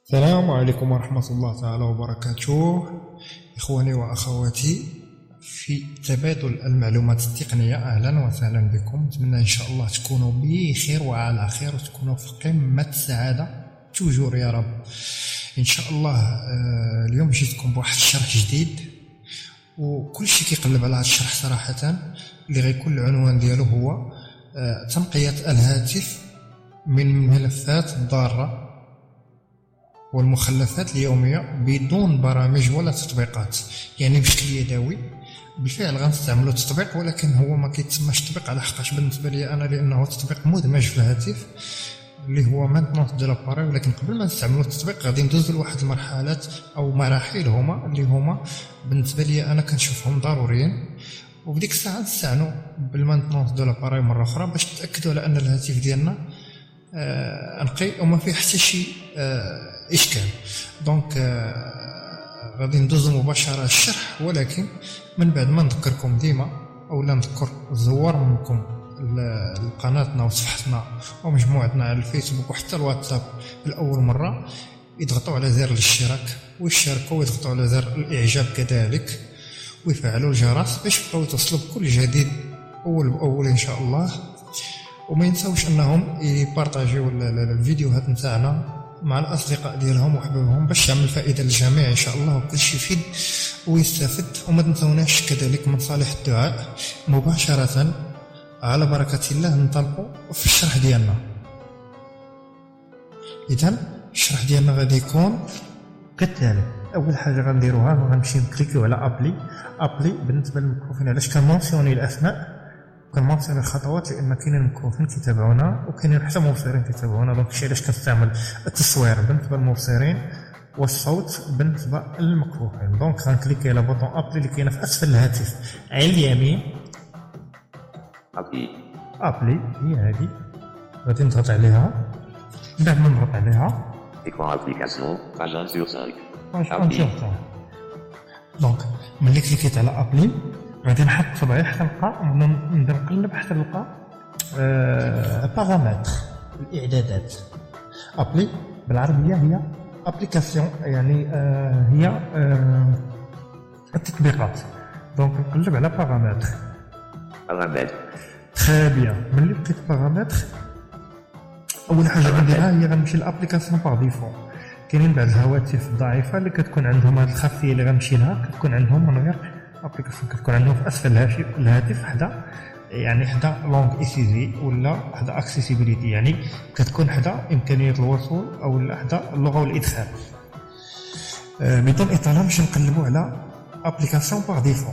السلام عليكم ورحمة الله تعالى وبركاته. إخواني وأخواتي في تبادل المعلومات التقنية، أهلا وسهلا بكم. نتمنى إن شاء الله تكونوا بخير وعلى خير وتكونوا في قمة السعادة توجور يا رب إن شاء الله. اليوم جيتكم بواحد الشرح جديد وكل شيء كيقلب على هذا الشرح صراحة، اللي غيكون العنوان ديالو هو تنقية الهاتف من الملفات الضارة والمخلفات اليومية بدون برامج ولا تطبيقات، يعني بشكل يدوي. بالفعل غنستعملوا تطبيق، ولكن هو ما كيتسماش تطبيق على حقاش بالنسبة لي أنا، لأنه تطبيق مدمج في الهاتف اللي هو مانتنونس دو لاباري. ولكن قبل ما نستعملوا التطبيق غادي ندوزو لواحد المرحلات أو مراحل هما اللي هما بالنسبة لي أنا كنشوفهم ضروريين، وبديك الساعة نستعنوا بالمانتنونس دو لاباري مرة أخرى باش نتأكدوا على أن الهاتف ديالنا نقي وما فيه حتى شي إشكال. دونك غادي ندوزو مباشرة الشرح، ولكن من بعد ما نذكركم ديما أولا نذكر الزوار منكم لقناتنا وصفحتنا ومجموعتنا على الفيسبوك وحتى الواتساب لأول مرة يضغطوا على زر الاشتراك ويشاركوا ويضغطوا على زر الإعجاب كذلك ويفعلوا الجرس باش يبقاو يتوصلوا بكل جديد أول بأول إن شاء الله. وما ينساوش أنهم يبارطاجيو الفيديوهات نتاعنا مع الأصدقاء ديالهم وحبابهم باش يعمل فائدة للجميع إن شاء الله، وكل شي يفيد ويستفد. وما تنسوناش كذلك من صالح الدعاء. مباشرة على بركة الله ننطلقوا في الشرح ديالنا. إذن الشرح ديالنا غادي يكون كالتالي. أول حاجة غنديروها غنمشي نكليكيو على أبلي. بالنسبة للميكروفون علاش كنمونسيوني الأسماء كنمونسيوني الخطوات؟ لأن كاينين ميكروفون كيتابعونا وكاينين حتى مبصرين كيتابعونا، دونك هادشي علاش كنستعمل التصوير بالنسبة للمبصرين والصوت بالنسبة للميكروفون. دونك غنكليكي على بوطون أبلي اللي كاينة في أسفل الهاتف على اليمين. أبلي هي هادي، غادي نضغط عليها. بعد ما نضغط عليها دونك ملي كليكيت على أبلي غادي نحط صبعي حتى نلقى، نبدا نقلب حتى نلقى بارامتر الإعدادات. أبلي بالعربية هي أبليكاسيون، يعني هي التطبيقات. دونك نقلب على بارامتر. تري بيان. ملي لقيت بارامتر أول حاجة غنديرها هي غنمشي لأبليكاسيون باغ ديفو. كاينين بعض الهواتف الضعيفة اللي كتكون عندهم هاد الخاصية اللي غنمشي لها، كتكون عندهم من غير ابليكاسيون، كتكون عندهم في اسفل الهاتف حدا، يعني حدا لونغ اي سي زي ولا حدا اكسيسيبيليتي، يعني كتكون حدا امكانيه الوصول او حدا اللغه والادخال. بدون اطاله باش نقلبوا على ابليكاسيون باغ ديفو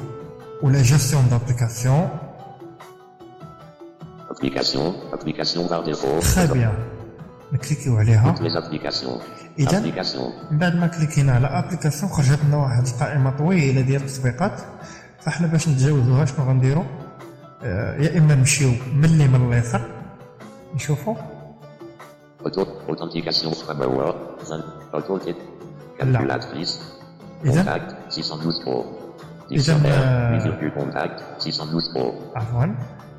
ولا جيستيون دابليكاسيون. ابليكاسيون باغ ديفو تري بيان، نكليكيو عليها. إذا من بعد ما كليكينا على ابليكاسيون خرجت لنا واحد القائمه طويله ديال التطبيقات. فاحنا باش نتجاوزوها شنو غنديرو؟ يا اما نمشيو من اليمين لليسار نشوفو اوثنتيكاسيون فريمورك كالكولاتريس كونتاكت 612 عفوا.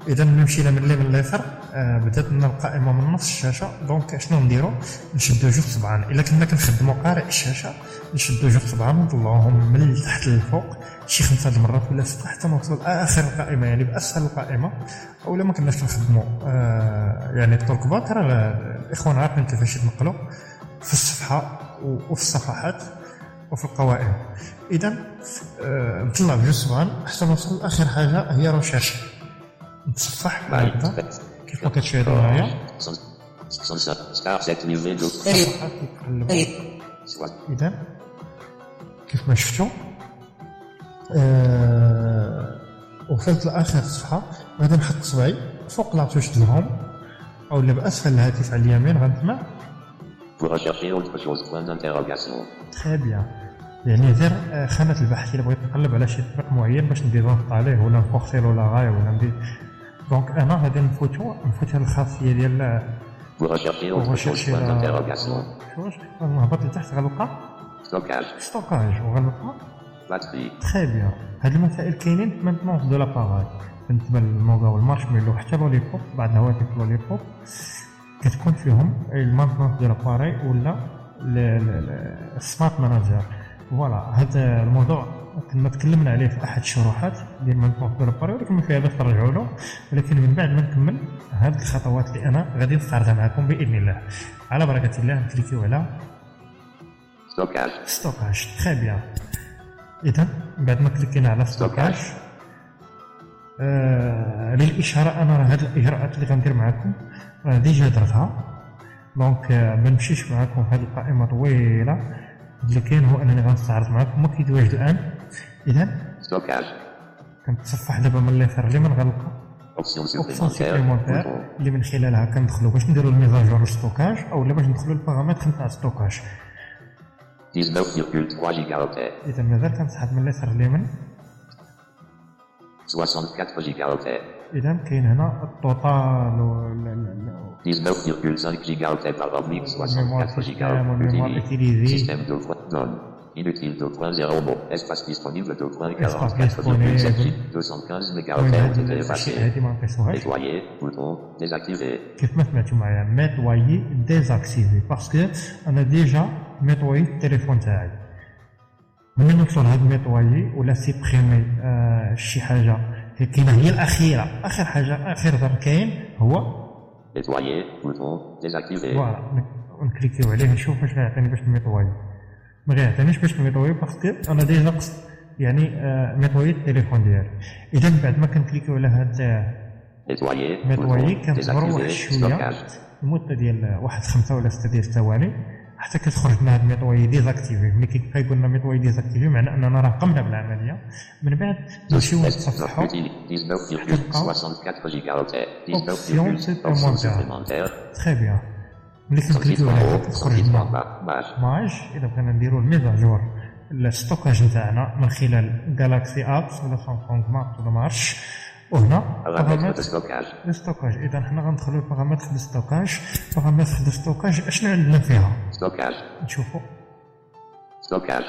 إذا مشينا من اليمين لليسار بدات لنا القائمه من نص الشاشه. دونك شنو نديرو؟ نشدو جوج صبعان. الا كنا كنخدمو قارئ الشاشه نشدو جوج صبعان ونطلعوهم من التحت للفوق شي 5 المرات ولا 6 حتى نوصلوا لاخر القائمه، يعني باسفل القائمه. او ما كناش كنخدمو يعني التولك بار، الاخوان عارفين كيفاش يتنقلوا في الصفحه وفي الصفحات وفي القوائم. اذا نطلع بجوج صبعان حتى نوصل لاخر حاجه هي روشاشه. نتصفح هكذا كيف ما كتشاهدوا معايا. إذا كيف ما شفتوا وصلت لآخر الصفحة. غادي نحط صبعي فوق لاطوش د الهوم أو اللي بأسفل الهاتف على اليمين غنتمع. تري بيان، يعني زر خانة البحث. إلا بغيت نقلب على شي تطبيق معين باش ندير ضغط عليه ولا نفورسيلو لا غاية ولا ندير. دونك انا غادي نفوتو الخاصيه ديال نهبط لتحت غنلقى ستوكاج وغنلقى باتري. تري بيان. هاد المسائل كاينين في مانتنونس دو لاباراي بالنسبه للموغا والمارشميلو حتى لوليبوب. بعض الهواتف لوليبوب كتكون فيهم المانتنونس ديال لاباراي ولا السمارت مانجر. فوالا هذا الموضوع كنا تكلمنا عليه في احد الشروحات ديال مانطونس دو لاباري، ولكن ما فيها باش ترجعوا له. ولكن من بعد ما نكمل هذه الخطوات اللي انا غادي نستعرضها معكم باذن الله على بركه الله، نكليكيو على ستوكاج. تري بيان. اذا بعد ما كليكينا على ستوكاج للاشاره انا راه هاد الاجراءات اللي غندير معكم راه ديجا درتها، دونك ما نمشيش معكم في هذه القائمه طويله. اللي كاين هو انني غنستعرض معكم ما كيتواجد الان. اذا ستوكاج كنتصفح دابا من اليسار اليمين غنلقى اوبسيون سوبليمونتير اللي من خلالها كندخلوا باش نديروا الميزاجور ستوكاج اولا باش ندخلوا البارامتر نتاع ستوكاج. 19,3 جيجاوتير. اذا مازال كنسحب من اليسار اليمين 64 جيجاوتير. اذا كاين هنا التوتال 19,5 gigaoctets par oblique 64 gigaoctets. Système de donne. Inutile de point 0 mot. Espace disponible de point 44,7. 215 mégaoctets ont été effacés. Nettoyer. Bouton. Désactivé. كيف ما سمعتوا معايا ميتوايي ديزاكتيفي باسكو انا ديجا ميتوايي التليفون تاعي. ملي ندخل هاد ميتوايي ولا سيبريمي شي حاجه كاينه هي الاخيره، اخر حاجه اخر زر كاين هو nettoyer, bouton, désactiver. فوالا نكليكيو عليه نشوف واش غيعطيني باش نميطواي. ما غيعطينيش باش نميطواي باسكو انا ديجا قصد يعني ميطواي التليفون ديالي. اذا بعد ما كنكليكيو على هاد ميطواي كنصبروا واحد شويه المده ديال واحد 5 ولا 6 ديال الثواني حتى كتخرج لنا هاد ميطواي ديزاكتيفي. ملي كيقول لنا ميطواي ديزاكتيفي معناه اننا راه قمنا بالعمليه. من بعد نمشيو نتصفحوا 19,64 gigaoctets. اوبسيون سوبليمونتير. تري بيان. ملي كنكليكيو عليها كتخرج لنا ماج. اذا بغينا نديرو الميزاجور الستوكاج نتاعنا من خلال جالاكسي ابس ولا سامسونج مابس ولا مارش. وهنا بارامتر الستوكاج. اذا حنا غندخلو لبارامتر الستوكاج. بارامتر الستوكاج اشنو عندنا فيها؟ ستوكاج. نشوفو ستوكاج.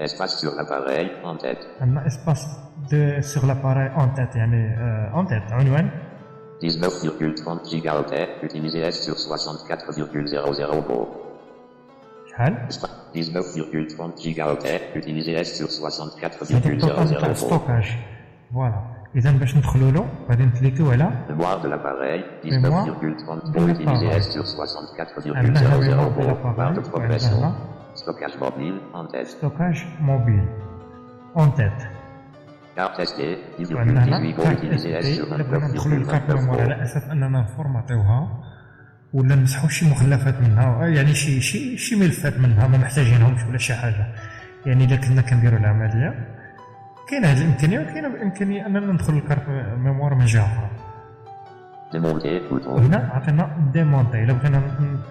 Espace sur l'appareil en tête. عندنا اسباس sur l'appareil en tête يعني en tête عنوان 19,30 gigaoctets utilisé S sur 64,00 mots. شحال؟ 19,30 gigaoctets utilisé S sur 64,00 mots. ستوكاج. فوالا. اذا باش ندخلوا له غادي نكليكيو على mémoire de l'appareil 19,30 mots utilisé S sur 64,00 mots. Barre de progression. Stockage mobile en tête. Stockage mobile en tête. Carte SD 10,18 mots utilisé S sur 29,29 على اساس اننا نفورماتيوها ولا نمسحوا شي مخلفات منها، يعني شي ملفات منها ما محتاجينهمش ولا شي حاجه. يعني الا كنا كنديروا العمليه كاين هذه الامكانيه وكاين الامكانيه اننا ندخل الكارت ميموار من جهه اخرى. هنا عطينا ديمونتي الا بغينا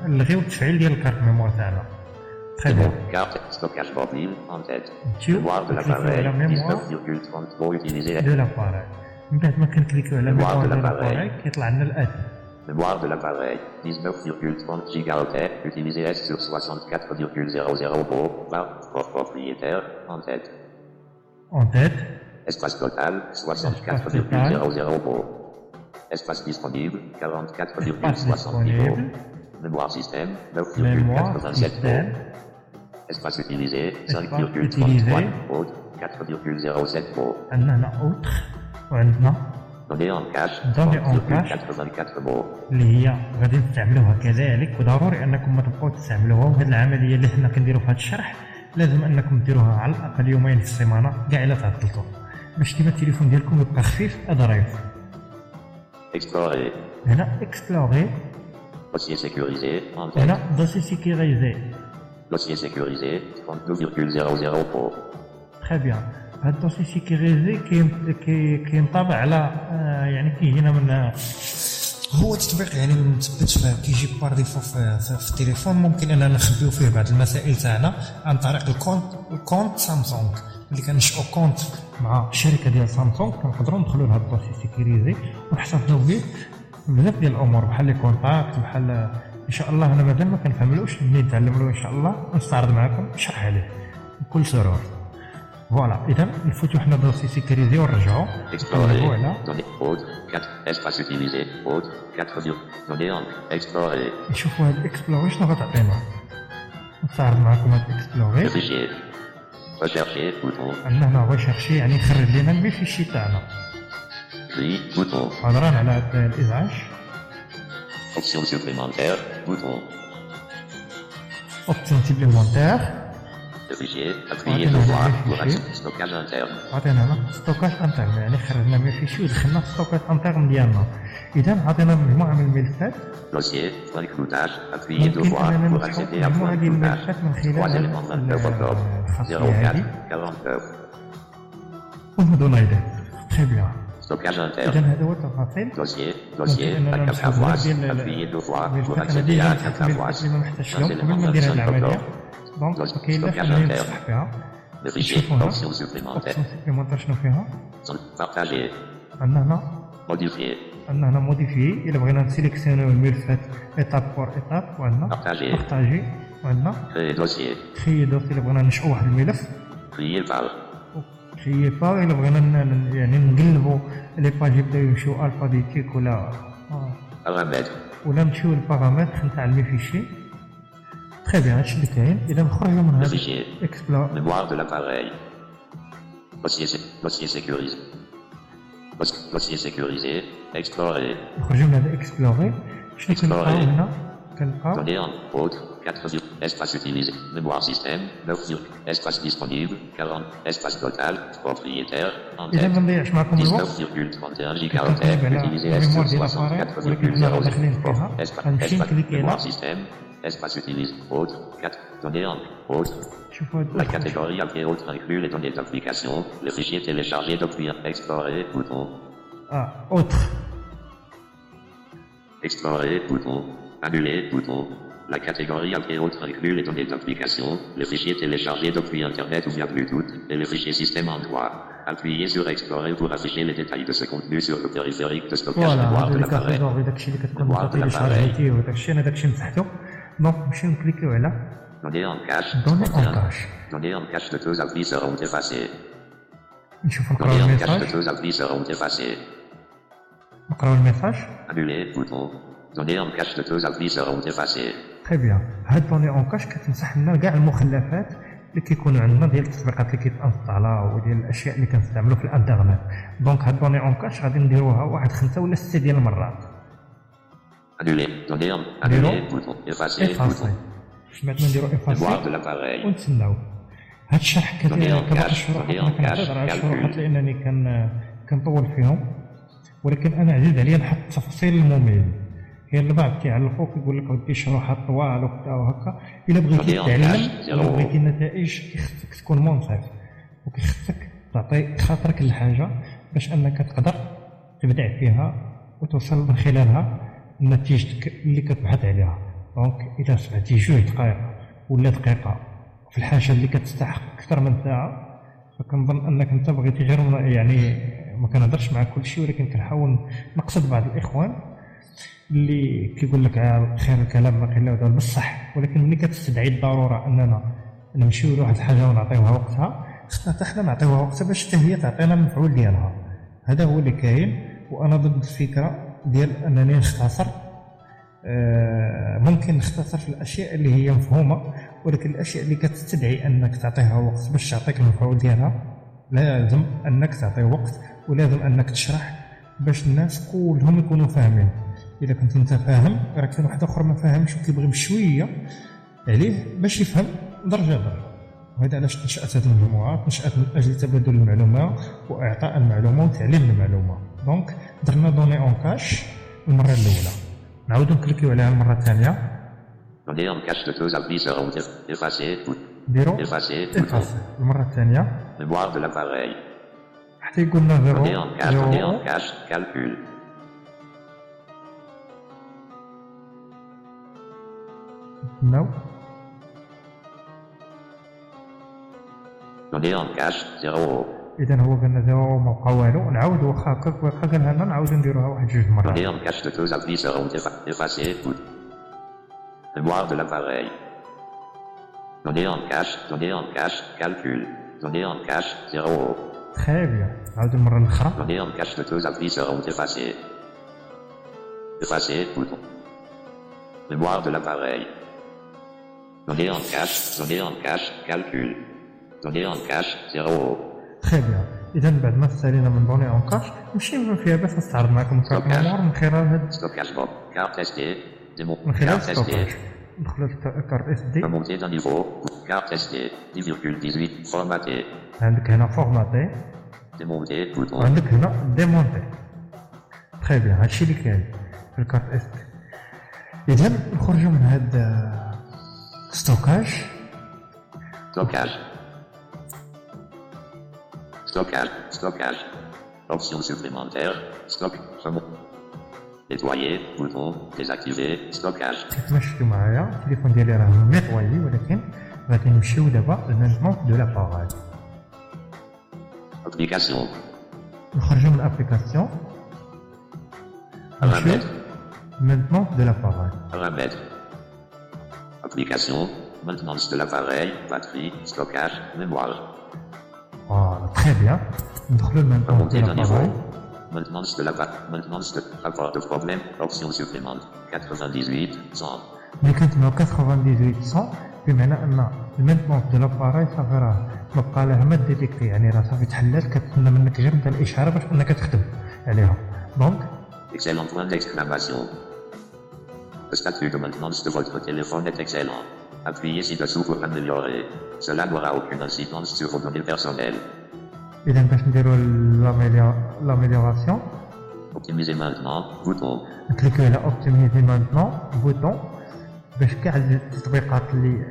نلغيو التفعيل ديال الكارت ميموار تاعنا. Très bien. Carte stockage mobile en tête. Mémoire de l'appareil 19,30 mots utilisé. De l'appareil. من بعد ما كنكليكيو على mémoire de l'appareil كيطلع لنا الاتي. Mémoire de l'appareil 19,30 gigaoctets utilisé S sur 64,00 mots. Barre propriétaire en tête. En tête. Espace total 64,00 mots. Espace disponible 44,70 mots. Mémoire système 9,87 mots. Espace utilisé 5,33 mots. 4,07 mots. عندنا autre وعندنا données en cache 84 mots. اللي هي غادي نستعملوها كذلك، وضروري انكم ما تبقاو تستعملوها. وهذه العمليه اللي حنا كنديروا في هذا الشرح لازم انكم ديروها على الاقل يومين في السيمانه كاع الا تعطلتوا باش ديما التليفون ديالكم يبقى خفيف ظريف. Explorer. هنا اكسبلوري. Dossier sécurisé en tête. هنا دوسي سيكيوريزي. Dossier sécurisé 32,00 mots. Très bien. هاد الدوسي سيكيوريزي كينطبع على يعني كيجينا من هو تطبيق يعني مثبت فيه كيجي بار ديفو في التليفون. ممكن اننا نخبيو فيه بعض المسائل تاعنا عن طريق الكونت سامسونج. اللي كنشئو كونت مع شركه ديال سامسونج كنقدروا ندخلوا لهاد الدوسي سيكيوريزي ونحتفظوا به بزاف ديال الامور بحال لي كونتاكت بحال ان شاء الله. انا مازال ما كنفهملوش، ملي نتعلملو ان شاء الله نستعرض معكم نشرح عليه بكل سرور. فوالا اذا نفوتو حنا دوسي سيكيوريزي ونرجعوا نقلبوا على espace utilisé autre 4 données en explorer. نشوفوا هاد الاكسبلوري شنو غتعطينا. نستعرض معكم هاد اكسبلوري. Fichier. Rechercher, bouton. عندنا هنا ريشيرشي يعني يخرج لنا الميفيشي تاعنا. Gris, bouton. هضران على هاد الازعاج. Option supplémentaire, bouton. اوبسيون سيبليمونتير. Le fichier, appuyez deux fois pour accéder stockage interne. عطينا هنا ستوكاج انترن يعني خرجنا ميفيشي ودخلنا في ستوكاج انترن ديالنا. اذا عطينا مجموعه من الملفات. Dossier, point cloutage, appuyez deux ممكن fois اننا pour نفتحوا accéder à مجموعه point ديال cloutage. الملفات من خلال 3 éléments 29 octobre, الخاصيه 04, هذه 40 heures. ونهضوا ايضا. تري بيان. Stockage اذا interne. هذا هو التفاصيل. Dossier, à 4 fois, appuyez deux fois pour accéder à 4 fois. اللي ما محتاجش 3 لهم قبل éléments ما ندير هذه 25 العمليه. octobre. دونك كاين لا Stockage خلينا interne. نفتح فيها. Le fichier, option supplémentaire. اوبسيون سيبليمونتير شنو فيها؟ Partager, عندنا هنا modifier, عندنا هنا موديفي الا بغينا نسيليكسيونيو الملفات ايتاب بور ايتاب وعندنا Partager. بارطاجي وعندنا créer dossier, كريي دوسي الا بغينا نشئو واحد الملف trier par, كريي با الا بغينا يعني نقلبو لي باج يبداو يمشيو الفابيتيك ولا paramètres, ولا نمشيو للبارامتر نتاع الميفيشي. تري بيان هادشي اللي كاين. اذا نخرجو من le هذا fichier, اكسبلور mémoire de l'appareil, dossier sécurisé, dossier sécurisé, explorer, نخرجو من هذا اكسبلوري. شنو كنلقاو Explorer. هنا؟ كنلقاو données en autres, 4 espace utilisé, mémoire système, 9 espace disponible, 40, espace total, propriétaire, اذا en-tête, ما نضيعش معكم الوقت 19,31 كنقلب gigaoctets, على utilisé الميموار S ديال الاباريل ولكن حنا داخلين فيها غنمشي نكليكي mémoire على système, espace utilisé, autres, 4 données en autres, شوفوا هاد la catégorie après autres inclut les données d'application, les fichiers téléchargés depuis explorer, bouton, اوتر explorer, bouton, annuler, bouton. La catégorie après autres inclut les données d'application, les fichiers téléchargés depuis Internet ou via Bluetooth, et les fichiers système en droit. Appuyez sur Explorer pour afficher les détails de ce contenu sur le périphérique de stockage فوالا mémoire هادو de اللي l'appareil. كنخرجو داكشي اللي كتكون Mémoire de تيليشارجيتيه وداكشي انا داكشي مسحتو. دونك نمشيو نكليكيو على Données en cache, Données en 31. cache. Données en cache de deux applis seront effacées. نشوفو نقراو Données en cache de الميساج. deux applis seront effacées. نقراو الميساج. Annuler, bouton. Données en cache de deux applis seront effacées. تري بيان. هاد دوني اون كاش كتمسح لنا كاع المخلفات اللي كيكونوا عندنا ديال التطبيقات اللي كيتانستالا وديال الاشياء اللي كنستعملو في الانترنت. دونك هاد دوني اون كاش غادي نديروها واحد 5 ولا 6 ديال المرات. Annuler, données en annuler, bouton. Effacer, افاسي. bouton. سمعتنا نديرو Mémoire افاسي de l'appareil. ونتسناو. هاد الشرح Données en كباقي cache, الشروحات données انا en كنعتذر cache, على calcul. الشروحات لانني كنطول فيهم ولكن انا عزيز عليا نحط التفاصيل الممل. كاين البعض كيعلقوك يقول لك ودي شروحات طوال وكذا وهكا. الا بغيتي Données en تعلم cache, ولا zéro. بغيتي النتائج كيخصك تكون منصف وكيخصك تعطي خاطرك للحاجه باش انك تقدر تبدع فيها وتوصل من خلالها لنتيجتك اللي كتبحث عليها. دونك اذا سمعتي 2 دقائق ولا دقيقه في الحاجه اللي كتستحق اكثر من ساعه فكنظن انك انت بغيتي غير يعني ما كنهضرش مع كل شيء ولكن كنحاول نقصد بعض الاخوان اللي كيقول لك خير الكلام ما قيل له دابا بصح ولكن ملي كتستدعي الضروره اننا نمشيو لواحد الحاجه ونعطيوها وقتها خصنا حتى حنا نعطيوها وقتها باش حتى هي تعطينا المفعول ديالها. هذا هو اللي كاين وانا ضد الفكره ديال انني نختصر. ممكن نختصر في الاشياء اللي هي مفهومه ولكن الاشياء اللي كتستدعي انك تعطيها وقت باش تعطيك المفعول ديالها لازم انك تعطي وقت ولازم انك تشرح باش الناس كلهم يكونوا فاهمين. اذا كنت انت فاهم راه كاين واحد اخر ما فاهمش وكيبغي بشويه عليه باش يفهم درجه درجه. وهذا علاش نشأت هذه المجموعات نشأت من اجل تبادل المعلومه واعطاء المعلومه وتعليم المعلومه. دونك درنا دوني اون كاش المره الاولى نعاودو نكليكيو عليها المره الثانيه. Données en cache de deux applis seront effacées. نديرو Effacer, bouton. افاسي المره الثانيه Mémoire de l'appareil. حتى يقول لنا Données en cache, données en 0 cache, calcul. نو Données en cache, 0. اذا هو قالنا 0 وما بقى والو نعاودو واخا هكاك واخا قالها لنا نعاودو نديروها واحد 2 مرات. Données en cache de deux applis seront effacées. Mémoire de l'appareil. Données en cache, calcul. Données en cache, 0. تري بيان نعاودو المره الاخرى. Données en cache de deux applis seront effacées. Effacer, bouton. Mémoire de l'appareil. Données en cache, calcul. Données en cache, 0. Très bien. إذا بعد ما استعلينا من دوني اون كاش نمشي فيها باش نستعرض معكم في الامور من خلال هاد Stockage Bob. Carte SD. Démo. من خلال Carte SD. ستوكاج. ندخلوا كارت اس دي. Remontée d'un niveau. Carte SD. 10,18. Formaté. عندك هنا فورماتي. Démonter. Bouton. وعندك هنا ديمونتي. تري بيان هادشي اللي كاين في الكارت اس دي. إذا نخرجوا من هاد ستوكاج. Stockage. Stockage. Option supplémentaire. Stock. Nettoyer. Bouton. Désactiver. Stockage. كما شفتوا معايا التليفون ديالي راه ميطوايي ولكن غادي نمشيو دابا للمانجمون دو لاباراي. Application. نخرجوا من الابليكاسيون. نمشيو مانجمون دو لاباراي. Paramètres. Application. Maintenance de l'appareil. Batterie. Stockage. Mémoire. فوالا تري بيان ندخلوا لمانجمون دو Remontée d'un niveau. لاباراي. Maintenance de maintenance de rapport de problème. Option supplémentaire. 98. 100. ملي كنتبعو 98 بمعنى ان المانجمون دو لاباراي صافي راه مبقى لها ما ديتيكتي يعني راه صافي تحلات كتسنى منك غير نتا الاشاره باش انك تخدم عليها دونك. Excellent point d'exclamation. Le statut de maintenance de votre téléphone est excellent. Appuyez ci-dessous pour améliorer. Cela n'aura aucune incidence sur vos données personnelles. اذا باش نديرو لاميليوراسيون Optimisez maintenant. Bouton. نكليكيو على اوبتيميزي مانتنون بوطون باش كاع التطبيقات اللي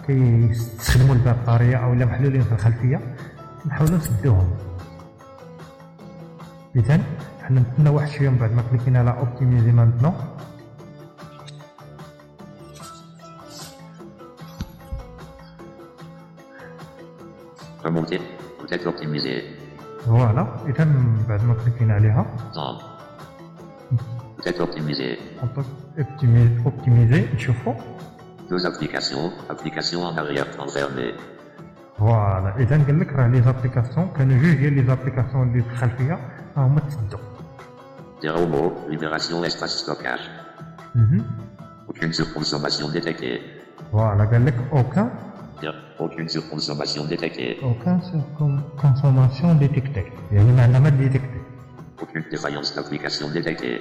كيستخدموا البطاريه او اللي محلولين في الخلفيه نحاولوا نسدوهم. اذا حنا نتسنى واحد شويه من بعد ما كليكينا على اوبتيميزي مانتنون. Remonter. Peut-être optimiser. فوالا اذا بعد ما كليكينا عليها Temps. Peut-être optimiser. اوبتيميزي نشوفوا. Deux applications. Application en arrière-plan fermé. فوالا اذا قال لك راه لي زابليكاسيون كانوا جوج ديال لي زابليكاسيون اللي في الخلفيه راهما تسدوا. Zéro mot. Libération espace stockage. Aucune surconsommation détectée. فوالا قال لك اوكان Aucune surconsommation détectée. اوكان كونسوماسيون ديتيكتي يعني معناها ما ديتيكتي. Aucune défaillance d'application détectée.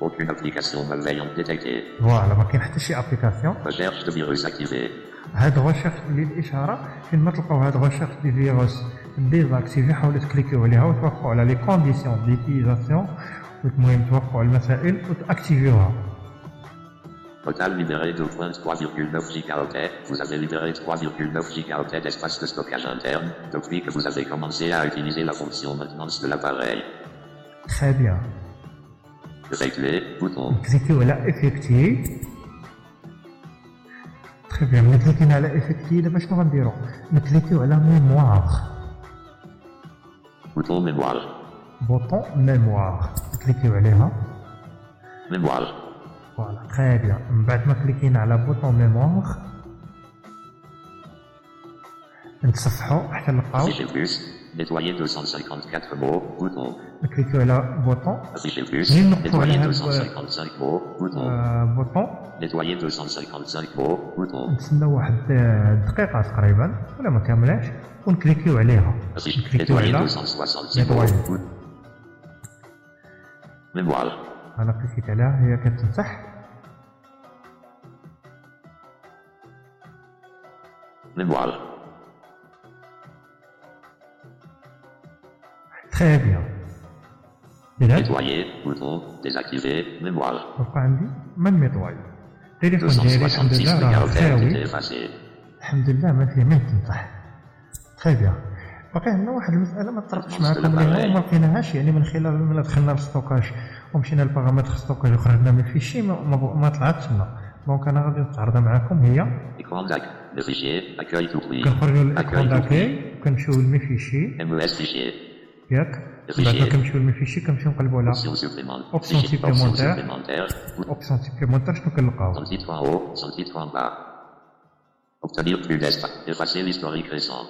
Aucune application malveillante détectée. فوالا ما كاين حتى شي ابليكاسيون. Recherche de virus activée. هاد غوشيرش ديال الاشاره فين ما تلقاو هاد غوشيرش دي فيروس ديزاكتيفي حاولوا تكليكيو عليها وتوافقوا على لي كونديسيون ديتيزاسيون المهم توافقوا على المسائل وتاكتيفيوها. Total libéré de 3,9 gigaoctets. Vous avez libéré 3,9 gigaoctets d'espace de stockage interne depuis que vous avez commencé à utiliser la fonction maintenance de l'appareil. Très bien. Régler, bouton. كليكيو على افكتي. Très bien. ملي كليكينا على افكتي دابا شنو غنديرو؟ نكليكيو على ميموار. Bouton mémoire. بوطون ميموار. نكليكيو عليها. Mémoire. فوالا تري بيان. من بعد ما كليكينا على بوطون ميموار نتصفحوا حتى نلقاو. Afficher plus. Nettoyer 254 mots. Bouton. نكليكيو على بوطون. Afficher plus. ملي نوقفوا على Nettoyer هاد 255 mots. Bouton. بوطون Nettoyer 255 mots. Bouton. نتسناو واحد دقيقة تقريبا ولا ما كاملاش ونكليكيو عليها. نكليكيو Nettoyer على 266 mots. Nettoyer. Bouton. Mémoire. انا كليكيت عليها هي كتمسح. Mémoire. Très bien. إذا Nettoyer. Bouton. Désactiver. Mémoire. بقى عندي من ميطواي. التليفون ديالي الحمد 266 لله راه mégaoctets ont خاوي. été effacés. الحمد لله ما فيه ما يتمسح. تري بيان. باقي عندنا واحد المسألة ما طرقتش معكم اليوم وما لقيناهاش يعني من خلال ملي دخلنا للستوكاج ومشينا للبارامتر ستوكاج وخرجنا من الفيشي ما طلعتش لنا. دونك انا غادي نستعرضها معكم هي. Écran d'accueil. Le fichier. Accueil tout prix. كنخرجوا للاكرون Accueil tout prix. داكي وكنمشيو للمي فيشي MES fichier. ياك من بعد ما كنمشيو للمي فيشي كنمشيو نقلبوا على Option supplémentaire. Option Fichier. supplémentaire. supplémentaire. اوبسيون سيبليمونتير شنو كنلقاو. Sans titre en haut, sans titre en bas. Obtenir plus d'espace. Effacer l'historique récent.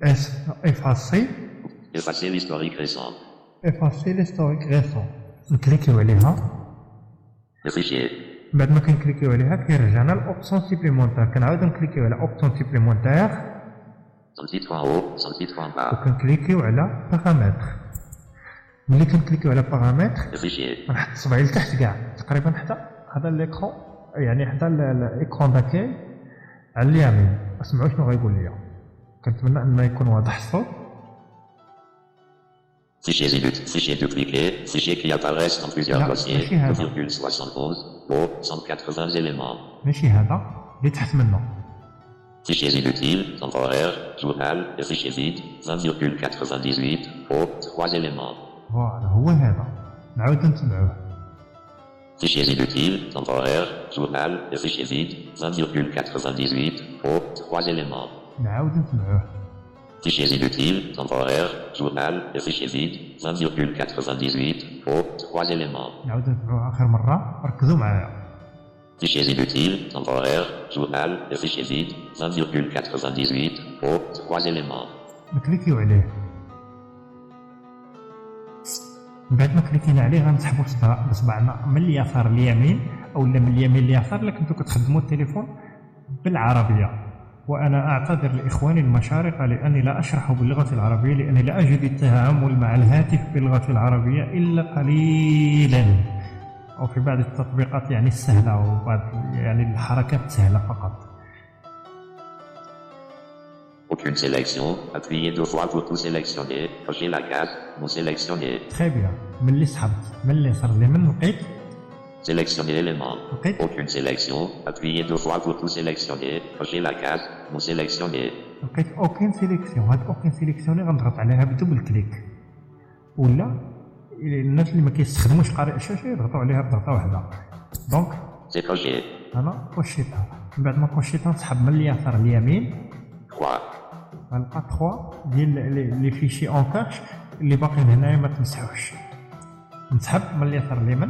اس افاسي Effacer l'historique récent. افاسي ليستوريك ريسون نكليكيو عليها. Le fichier. بعد ما كنكليكيو عليها كيرجعنا لأوبسيون سيبليمونتير كنعاودو نكليكيو على أوبسيون سيبليمونتير وكنكليكيو على بارامتر. ملي كنكليكيو على بارامتر نحط صبعي لتحت كاع تقريبا حتى هذا ليكرون يعني حتى الايكرون داكاي على اليمين. اسمعوا شنو غايقول ليا. كنتمنى انه يكون واضح الصوت. Fichier dupliqué, fichier qui apparaissent dans plusieurs dossiers, 2,71, haut, 180 éléments. ماشي هذا اللي تحت منه. Fichiers inutiles, temporaire, journal, et fichier vide, 20,98, haut, 3 éléments. فوالا هو هذا. نعاود نتبعوه. Fichiers inutiles, temporaire, journal, et fichier vide, 20,98, haut, 3 éléments. نعاود نتبعوه. Fichiers inutiles, temporaire, journal, et fichier vide, 20,98, haut, 3 éléments. نعاود نتبعوه آخر مرة. ركزوا معايا. Fichiers inutiles, temporaire, journal, et fichier vide, 20,98, haut, 3 éléments. نكليكيو عليه. بعد ما كليكينا عليه غنسحبوا بصبعنا من اليسار لليمين او من اليمين لليسار. الا كنتو كتخدموا التليفون بالعربيه، وانا اعتذر لاخواني المشارقه لاني لا اشرح باللغه العربيه، لاني لا اجد التعامل مع الهاتف باللغه العربيه الا قليلا، او في بعض التطبيقات يعني السهله وبعض يعني الحركات السهله فقط. Aucune sélection, appuyez 2 fois pour tout sélectionner, cochez la case, non sélectionné. Très bien. ملي سحبت من اليسار لليمين لقيت Sélectionner élément. Aucune sélection, appuyez 2 fois pour tout sélectionner, cochez la case, non sélectionné. لقيت اوكين سيليكسيون. هاد اوكين سيليكسيوني غنضغط عليها بدوبل كليك، ولا الناس اللي ما كيستخدموش قارئ الشاشه يضغطوا عليها بضغطه واحده. دونك سي كوشي. انا كوشيتها. من بعد ما كوشيتها نسحب من اليسار لليمين 3. غنلقى 3 ديال لي فيشي اون كاش اللي باقيين هنايا ما تمسحوش. نسحب من اليسار لليمين.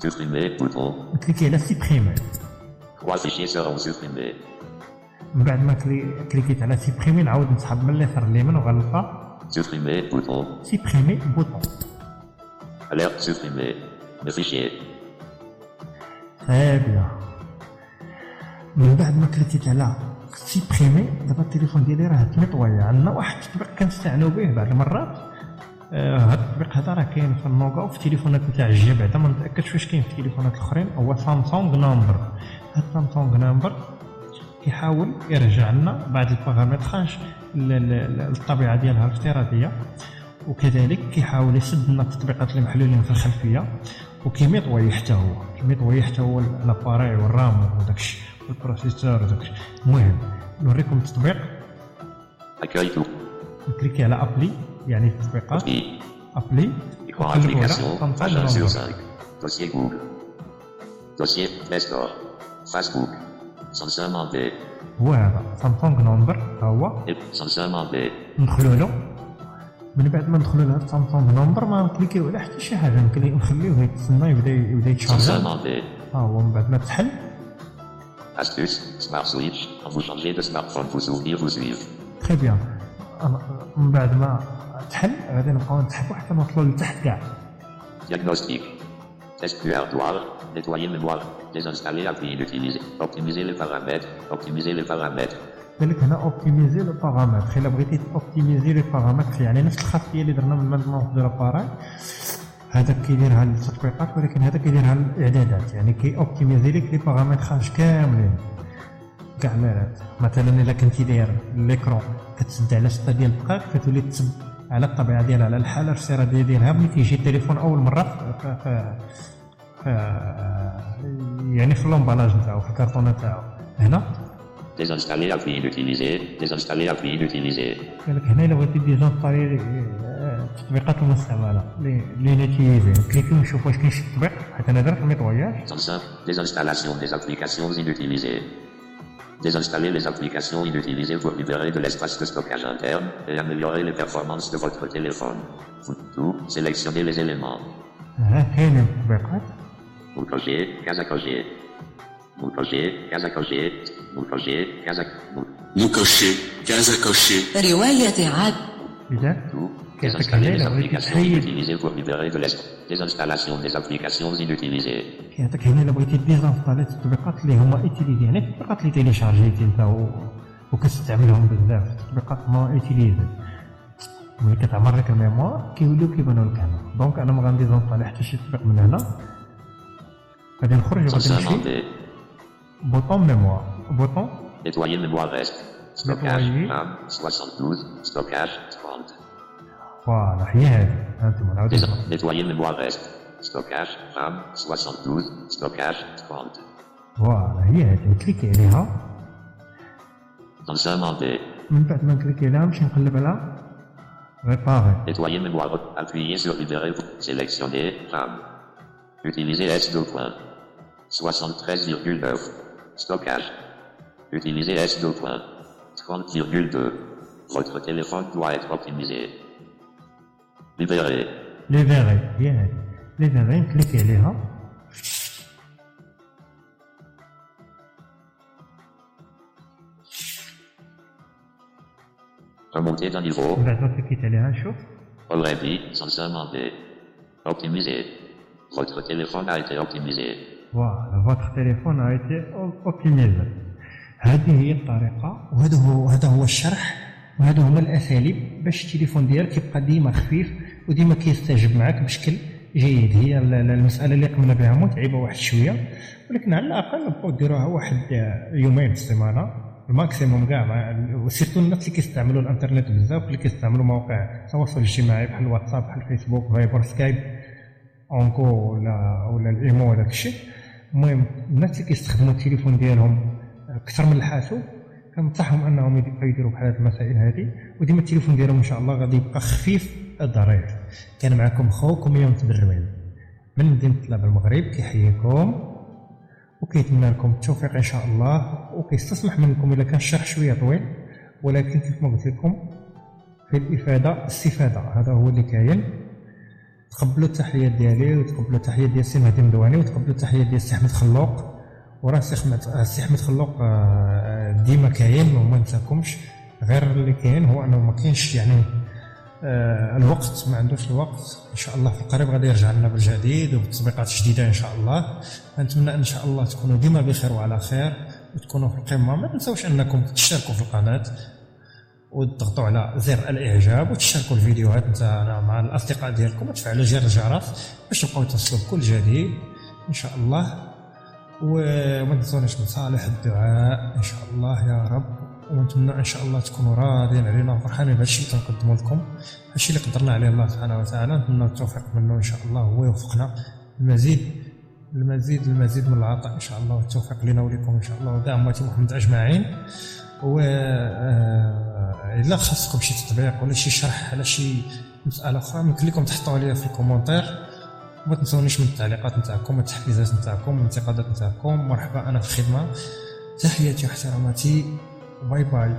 Supprimer bouton. نكليكي على سيبريمي. 3 fichiers seront supprimés. من بعد ما كليكيت على سيبريمي نعاود نسحب من اليسار لليمين وغنلقى Supprimer bouton. سيبريمي بوطون. Alerte supprimer. Le fichier. Très bien. من بعد ما كليكيت على سيبريمي دابا التليفون ديالي راه تمطوي. عندنا واحد التطبيق كنستعملوا به بعض المرات. هذا التطبيق هذا راه كاين في النوكا وفي التليفونات نتاع الجي، بعدا ما متاكدش واش كاين في التليفونات الاخرين. هو سامسونج نمبر. هاد سامسونج نمبر كيحاول يرجع لنا بعض البارامتراج للطبيعه ديالها الافتراضيه، وكذلك كيحاول يسد لنا التطبيقات اللي محلولين في الخلفيه، وكيميطوي حتى هو لاباري والرام وداكشي والبروسيسور وداكشي. المهم نوريكم التطبيق. نكليكي على ابلي يعني التطبيقات. ابلي application page 1 sur 5 dossier Google dossier Play Store Facebook Samsung Monday. هو هذا سامسونج نمبر هو Samsung Monday. ندخلوا له. من بعد ما ندخلوا لهاد سامسونج نمبر ما نكليكيو على حتى شي حاجه، نخليوه يتسنى يبدا يتشارج. هو من بعد ما تحل. Astuce Smart Switch quand vous changez de smartphone vous souvenirs vous suivent. Très bien. من بعد ما تحل غادي نبقاو نسحبوا حتى نوصلوا لتحت كاع. Diagnostic. Test du hardware. Nettoyer mémoire. Désinstaller appli inutilisé. Optimiser les paramètres. قالك هنا اوبتيميزي لو بارامتر. الا بغيتي اوبتيميزي لي بارامتر يعني نفس الخاصيه اللي درنا من المانطونس دو لاباراي، هذا كيديرها للتطبيقات ولكن هذا كيديرها للاعدادات، يعني كي اوبتيميزي لك لي بارامتراج كاملين كاع مالات. مثلا الا كنتي داير ليكرون كتسد على 6 ديال الدقائق كتولي تسد على الطبيعه ديالها على الحاله الافتراضيه ديالها ملي كيجي التليفون اول مره يعني في اللومبالاج نتاعو في الكرتونه نتاعو. هنا Désinstaller appli inutilisé. قالك هنا الا بغيتي ديزانستالي التطبيقات المستعمله لي نيتيزي كليكي ونشوف واش كاين شي تطبيق، حيت انا درت الميطوياج. Désinstallation des applications inutilisées. Désinstaller les applications inutilisées pour libérer de l'espace de stockage interne et améliorer les performances de votre téléphone. Tout, sélectionnez les éléments. كاين التطبيقات. Cocher, case à cocher. Cocher, case à cocher. Cocher, case à cocher. رواية عاد. إذا Tout, Désinstaller les applications inutilisées pour libérer de l'espace. Désinstallation des applications inutilisées. كيعطيك هنا الا بغيتي ديزانستالي التطبيقات اللي هما ايتيليزي، يعني التطبيقات اللي تيليشارجيتي انت وكتستعملهم بزاف، التطبيقات ما ايتيليزي ملي كتعمر لك الميموار كيوليو كيبانو لك هنا. دونك انا ما غنديزانستالي حتى شي تطبيق من هنا، غادي نخرج وغادي نمشي بوطون ميموار، بوطون nettoyer mémoire reste. Stockage RAM 72, stockage 30. فوالا هي هذه، هانتوما نعاودو nettoyer mémoire reste. Stockage RAM 72, stockage 30. فوالا هي هذه، كليكي عليها. Ensemble. من بعد ما نكليكي عليها نمشي نقلب على réparer. Nettoyer mémoire. Appuyez sur libérer. Sélectionner RAM. Utiliser S2. 73,9. Stockage. Utiliser S2. 30,2. Votre téléphone doit être optimisé. Libérer. Libérer. هي هذه. libérer نكليكي عليها. Remonter d'un niveau. بعد ما كليكيت عليها نشوف. Already, sans demander. Optimiser. Votre téléphone a été optimisé. Voilà, votre téléphone a été optimisé. هذه هي الطريقة، وهذا هو الشرح، وهذا هما الأساليب باش التليفون ديالك يبقى ديما خفيف وديما كيستجب معك بشكل جيد. هي المسألة اللي قمنا بها متعبة واحد شوية، ولكن على الأقل نبقاو ديروها واحد يومين في السيمانة الماكسيموم كاع، وسيرتو الناس اللي كيستعملوا الانترنت بزاف، اللي كيستعملوا مواقع التواصل الاجتماعي بحال الواتساب بحال الفيسبوك فايبر سكايب اونكو ولا الايمو وداك الشيء. المهم الناس اللي كيستخدموا التليفون ديالهم اكثر من الحاسوب كنصحهم انهم يديروا بحال هاد المسائل هذه، وديما التليفون ديالهم ان شاء الله غادي يبقى خفيف ظريف. كان معكم خوكم يوم تبروين من مدينه طلاب المغرب، كيحييكم وكيتمنى لكم التوفيق ان شاء الله، وكيستسمح منكم الا كان الشرح شويه طويل، ولكن كيف ما قلت لكم في الافاده استفاده، هذا هو اللي كاين. تقبلوا التحيات ديالي وتقبلوا التحيات ديال السي مهدي مدواني وتقبلوا التحيات ديال السي احمد خلوق، وراه السي احمد خلوق ديما كاين وما نساكمش. غير اللي كاين هو انه ما كاينش يعني الوقت، ما عندوش الوقت. ان شاء الله في القريب غادي يرجع لنا بالجديد وبتطبيقات جديده ان شاء الله. نتمنى ان شاء الله تكونوا ديما بخير وعلى خير وتكونوا في القمه. ما تنساوش انكم تشتركوا في القناه وتضغطوا على زر الاعجاب وتشاركوا الفيديوهات نتاعنا مع الاصدقاء ديالكم وتفعلوا زر الجرس باش تبقاو توصلوا بكل جديد ان شاء الله. وما تنسوناش من صالح الدعاء ان شاء الله يا رب، ونتمنى ان شاء الله تكونوا راضيين علينا وفرحانين بهادشي اللي كنقدموا لكم، هادشي اللي قدرنا عليه الله سبحانه وتعالى. نتمنى التوفيق منه ان شاء الله، هو يوفقنا المزيد من العطاء ان شاء الله، والتوفيق لنا ولكم ان شاء الله ودعم امتي محمد اجمعين. و الا خاصكم شي تطبيق ولا شي شرح على شي مساله اخرى يمكن لكم تحطوها لي في الكومونتير. ما تنسونيش من التعليقات نتاعكم والتحفيزات نتاعكم والانتقادات نتاعكم. مرحبا، انا في الخدمه. تحياتي واحتراماتي، باي باي.